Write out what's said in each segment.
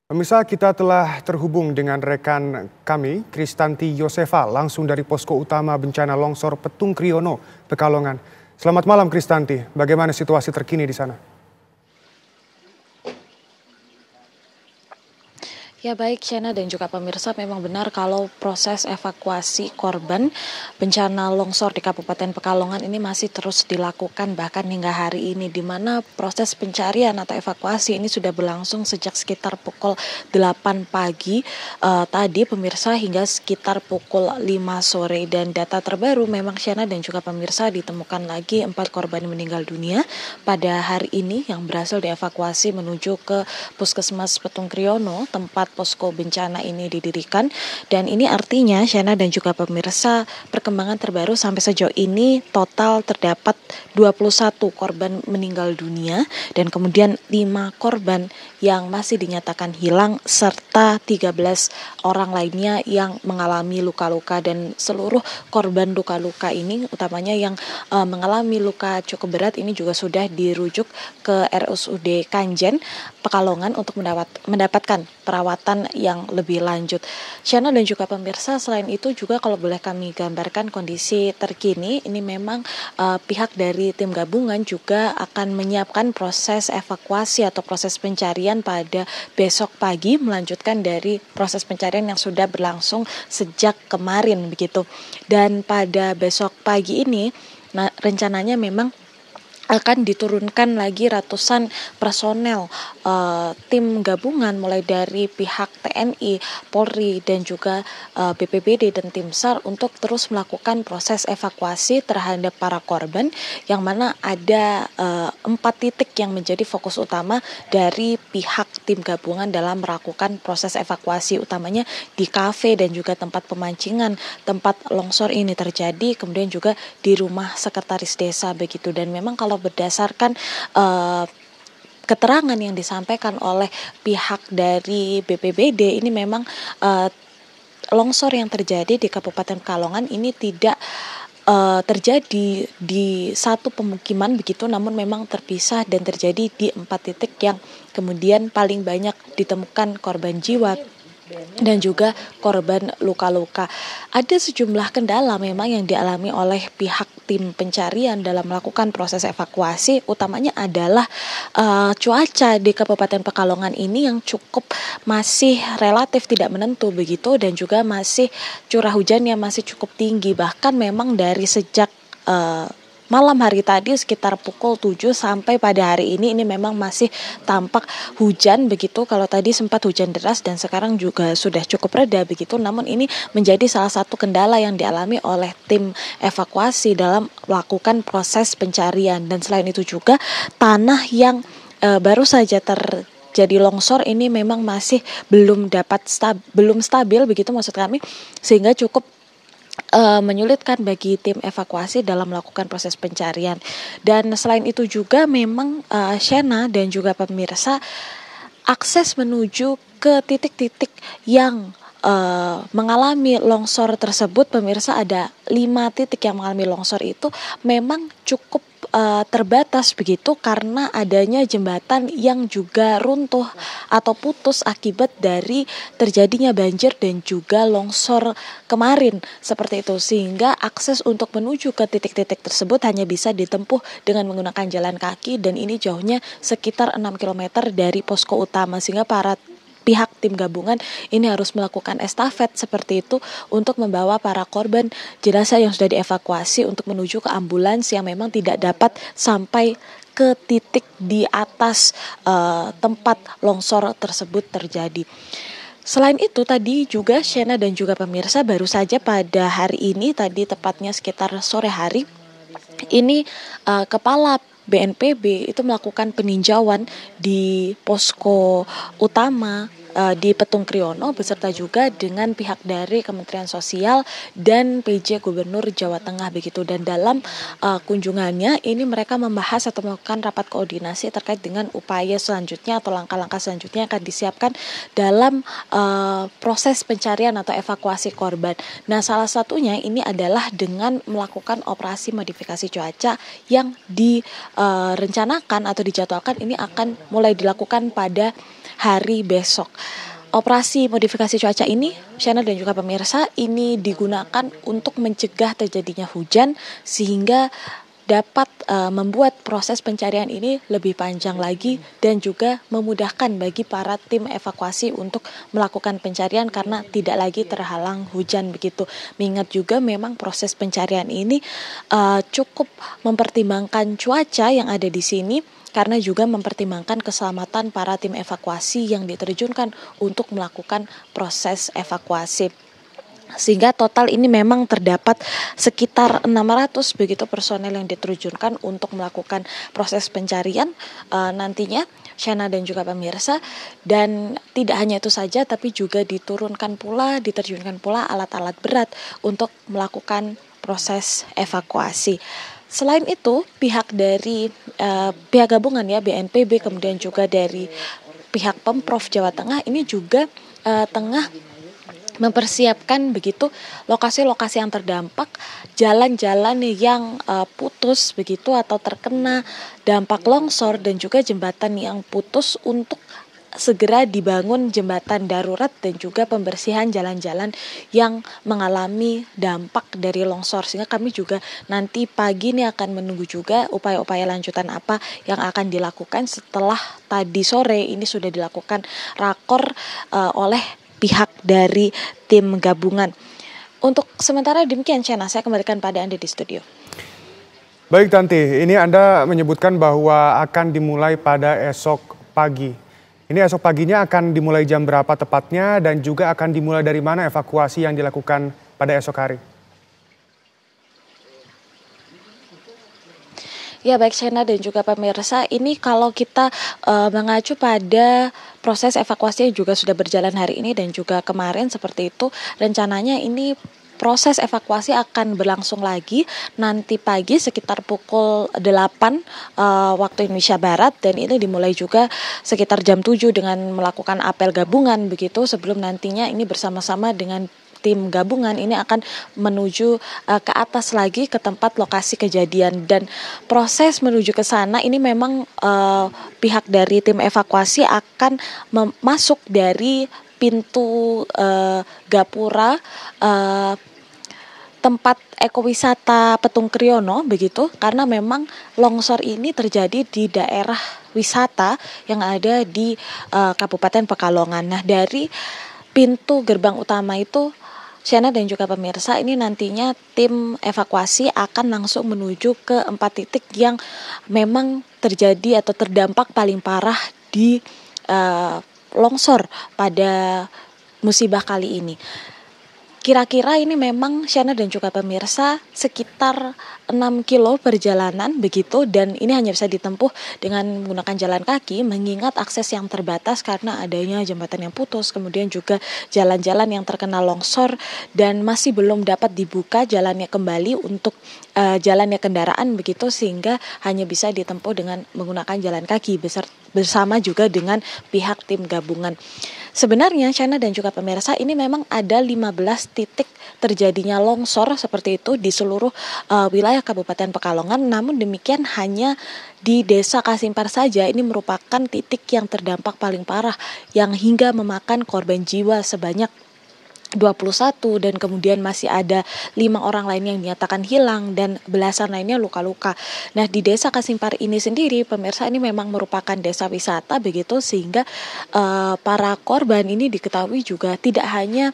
Pemirsa, kita telah terhubung dengan rekan kami, Kristanti Yosefa, langsung dari posko utama bencana longsor Petung Kriono, Pekalongan. Selamat malam Kristanti, bagaimana situasi terkini di sana? Ya baik, Shena dan juga pemirsa, memang benar kalau proses evakuasi korban bencana longsor di Kabupaten Pekalongan ini masih terus dilakukan bahkan hingga hari ini, di mana proses pencarian atau evakuasi ini sudah berlangsung sejak sekitar pukul 8 pagi tadi pemirsa hingga sekitar pukul 5 sore. Dan data terbaru memang Shena dan juga pemirsa, ditemukan lagi 4 korban meninggal dunia pada hari ini yang berhasil dievakuasi menuju ke Puskesmas Petung Kriono, tempat posko bencana ini didirikan. Dan ini artinya Shena dan juga pemirsa, perkembangan terbaru sampai sejauh ini total terdapat 21 korban meninggal dunia dan kemudian 5 korban yang masih dinyatakan hilang serta 13 orang lainnya yang mengalami luka-luka. Dan seluruh korban luka-luka ini utamanya yang mengalami luka cukup berat ini juga sudah dirujuk ke RSUD Kanjen Pekalongan untuk mendapatkan perawatan yang lebih lanjut. Shana dan juga pemirsa, selain itu juga kalau boleh kami gambarkan kondisi terkini, ini memang pihak dari tim gabungan juga akan menyiapkan proses evakuasi atau proses pencarian pada besok pagi, melanjutkan dari proses pencarian yang sudah berlangsung sejak kemarin begitu. Dan pada besok pagi ini, rencananya memang akan diturunkan lagi ratusan personel tim gabungan mulai dari pihak TNI, Polri dan juga BPBD dan tim SAR untuk terus melakukan proses evakuasi terhadap para korban, yang mana ada 4 titik yang menjadi fokus utama dari pihak tim gabungan dalam melakukan proses evakuasi, utamanya di kafe dan juga tempat pemancingan tempat longsor ini terjadi, kemudian juga di rumah sekretaris desa begitu. Dan memang kalau berdasarkan keterangan yang disampaikan oleh pihak dari BPBD, ini memang longsor yang terjadi di Kabupaten Pekalongan ini tidak terjadi di satu pemukiman begitu, namun memang terpisah dan terjadi di 4 titik yang kemudian paling banyak ditemukan korban jiwa dan juga korban luka-luka. Ada sejumlah kendala memang yang dialami oleh pihak tim pencarian dalam melakukan proses evakuasi, utamanya adalah cuaca di Kabupaten Pekalongan ini yang cukup masih relatif tidak menentu begitu, dan juga masih curah hujannya masih cukup tinggi. Bahkan memang dari sejak malam hari tadi sekitar pukul 7 sampai pada hari ini memang masih tampak hujan begitu. Kalau tadi sempat hujan deras dan sekarang juga sudah cukup reda begitu, namun ini menjadi salah satu kendala yang dialami oleh tim evakuasi dalam melakukan proses pencarian. Dan selain itu juga tanah yang baru saja jadi longsor ini memang masih belum stabil begitu maksud kami, sehingga cukup menyulitkan bagi tim evakuasi dalam melakukan proses pencarian. Dan selain itu juga memang Shena dan juga pemirsa, akses menuju ke titik-titik yang mengalami longsor tersebut, pemirsa, ada 5 titik yang mengalami longsor itu memang cukup terbatas begitu karena adanya jembatan yang juga runtuh atau putus akibat dari terjadinya banjir dan juga longsor kemarin seperti itu, sehingga akses untuk menuju ke titik-titik tersebut hanya bisa ditempuh dengan menggunakan jalan kaki, dan ini jauhnya sekitar 6 km dari posko utama, sehingga para pihak tim gabungan ini harus melakukan estafet seperti itu untuk membawa para korban jenazah yang sudah dievakuasi untuk menuju ke ambulans yang memang tidak dapat sampai ke titik di atas tempat longsor tersebut terjadi. Selain itu tadi juga Shena dan juga pemirsa, baru saja pada hari ini tadi tepatnya sekitar sore hari ini Kepala BNPB itu melakukan peninjauan di posko utama di Petung Kriono beserta juga dengan pihak dari Kementerian Sosial dan PJ Gubernur Jawa Tengah begitu. Dan dalam kunjungannya ini mereka membahas atau melakukan rapat koordinasi terkait dengan upaya selanjutnya atau langkah-langkah selanjutnya yang akan disiapkan dalam proses pencarian atau evakuasi korban. Nah, salah satunya ini adalah dengan melakukan operasi modifikasi cuaca yang direncanakan atau dijadwalkan ini akan mulai dilakukan pada hari besok. Operasi modifikasi cuaca ini, Shana dan juga pemirsa, ini digunakan untuk mencegah terjadinya hujan sehingga dapat membuat proses pencarian ini lebih panjang lagi dan juga memudahkan bagi para tim evakuasi untuk melakukan pencarian karena tidak lagi terhalang hujan begitu. Mengingat juga memang proses pencarian ini cukup mempertimbangkan cuaca yang ada di sini karena juga mempertimbangkan keselamatan para tim evakuasi yang diterjunkan untuk melakukan proses evakuasi. Sehingga total ini memang terdapat sekitar 600 begitu personel yang diterjunkan untuk melakukan proses pencarian nantinya, Shana dan juga pemirsa. Dan tidak hanya itu saja, tapi juga diterjunkan pula alat-alat berat untuk melakukan proses evakuasi. Selain itu, pihak dari pihak gabungan ya BNPB, kemudian juga dari pihak Pemprov Jawa Tengah ini juga tengah mempersiapkan begitu lokasi-lokasi yang terdampak, jalan-jalan yang putus begitu atau terkena dampak longsor dan juga jembatan yang putus untuk segera dibangun jembatan darurat dan juga pembersihan jalan-jalan yang mengalami dampak dari longsor. Sehingga kami juga nanti pagi ini akan menunggu juga upaya-upaya lanjutan apa yang akan dilakukan setelah tadi sore ini sudah dilakukan rakor oleh pihak dari tim gabungan. Untuk sementara demikian, Shana, saya kembalikan pada Anda di studio. Baik Tanti, ini Anda menyebutkan bahwa akan dimulai pada esok pagi. Ini esok paginya akan dimulai jam berapa tepatnya dan juga akan dimulai dari mana evakuasi yang dilakukan pada esok hari? Ya baik Shana dan juga pemirsa, ini kalau kita mengacu pada proses evakuasi yang juga sudah berjalan hari ini dan juga kemarin seperti itu, rencananya ini proses evakuasi akan berlangsung lagi nanti pagi sekitar pukul 8 waktu Indonesia Barat, dan ini dimulai juga sekitar jam 7 dengan melakukan apel gabungan begitu, sebelum nantinya ini bersama-sama dengan tim gabungan ini akan menuju ke atas lagi ke tempat lokasi kejadian. Dan proses menuju ke sana ini memang pihak dari tim evakuasi akan masuk dari pintu gapura tempat ekowisata Petung Kriono begitu, karena memang longsor ini terjadi di daerah wisata yang ada di Kabupaten Pekalongan. Nah, dari pintu gerbang utama itu, Shana dan juga pemirsa, ini nantinya tim evakuasi akan langsung menuju ke 4 titik yang memang terjadi atau terdampak paling parah di longsor pada musibah kali ini. Kira-kira ini memang Shana dan juga pemirsa sekitar 6 kilo perjalanan begitu, dan ini hanya bisa ditempuh dengan menggunakan jalan kaki mengingat akses yang terbatas karena adanya jembatan yang putus, kemudian juga jalan-jalan yang terkena longsor dan masih belum dapat dibuka jalannya kembali untuk jalannya kendaraan begitu, sehingga hanya bisa ditempuh dengan menggunakan jalan kaki bersama juga dengan pihak tim gabungan. Sebenarnya Shana dan juga pemirsa, ini memang ada 15 titik terjadinya longsor seperti itu di seluruh wilayah Kabupaten Pekalongan. Namun demikian hanya di Desa Kasimpar saja ini merupakan titik yang terdampak paling parah yang hingga memakan korban jiwa sebanyak 21, dan kemudian masih ada 5 orang lain yang dinyatakan hilang dan belasan lainnya luka-luka. Nah, di Desa Kasimpar ini sendiri pemirsa, ini memang merupakan desa wisata begitu, sehingga para korban ini diketahui juga tidak hanya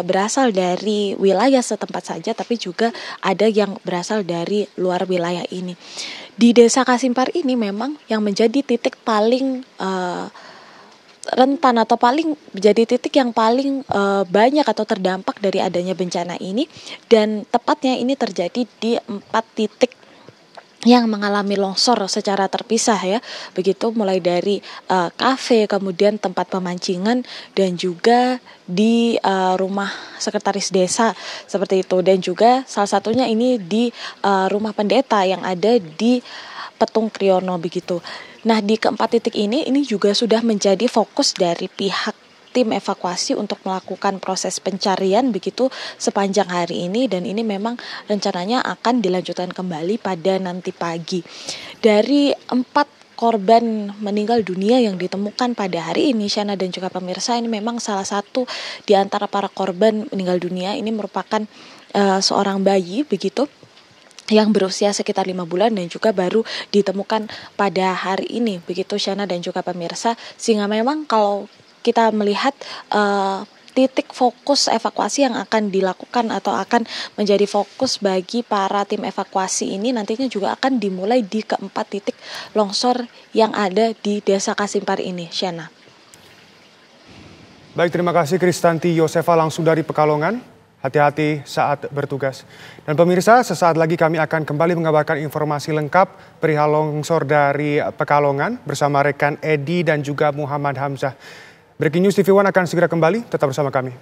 berasal dari wilayah setempat saja, tapi juga ada yang berasal dari luar wilayah ini. Di Desa Kasimpar ini memang yang menjadi titik paling rentan atau paling menjadi titik yang paling banyak atau terdampak dari adanya bencana ini, dan tepatnya ini terjadi di 4 titik yang mengalami longsor secara terpisah ya, begitu mulai dari kafe, kemudian tempat pemancingan, dan juga di rumah sekretaris desa seperti itu, dan juga salah satunya ini di rumah pendeta yang ada di Petung Kriono begitu. Nah, di keempat titik ini juga sudah menjadi fokus dari pihak tim evakuasi untuk melakukan proses pencarian begitu sepanjang hari ini, dan ini memang rencananya akan dilanjutkan kembali pada nanti pagi. Dari 4 korban meninggal dunia yang ditemukan pada hari ini, Shana dan juga pemirsa, ini memang salah satu di antara para korban meninggal dunia ini merupakan seorang bayi begitu yang berusia sekitar 5 bulan dan juga baru ditemukan pada hari ini begitu, Shana dan juga pemirsa, sehingga memang kalau kita melihat titik fokus evakuasi yang akan dilakukan atau akan menjadi fokus bagi para tim evakuasi ini nantinya juga akan dimulai di keempat titik longsor yang ada di Desa Kasimpar ini, Shana. Baik, terima kasih Kristanti Yosefa langsung dari Pekalongan. Hati-hati saat bertugas. Dan pemirsa, sesaat lagi kami akan kembali mengabarkan informasi lengkap perihal longsor dari Pekalongan bersama rekan Edi dan juga Muhammad Hamzah. Breaking News TV One akan segera kembali, tetap bersama kami.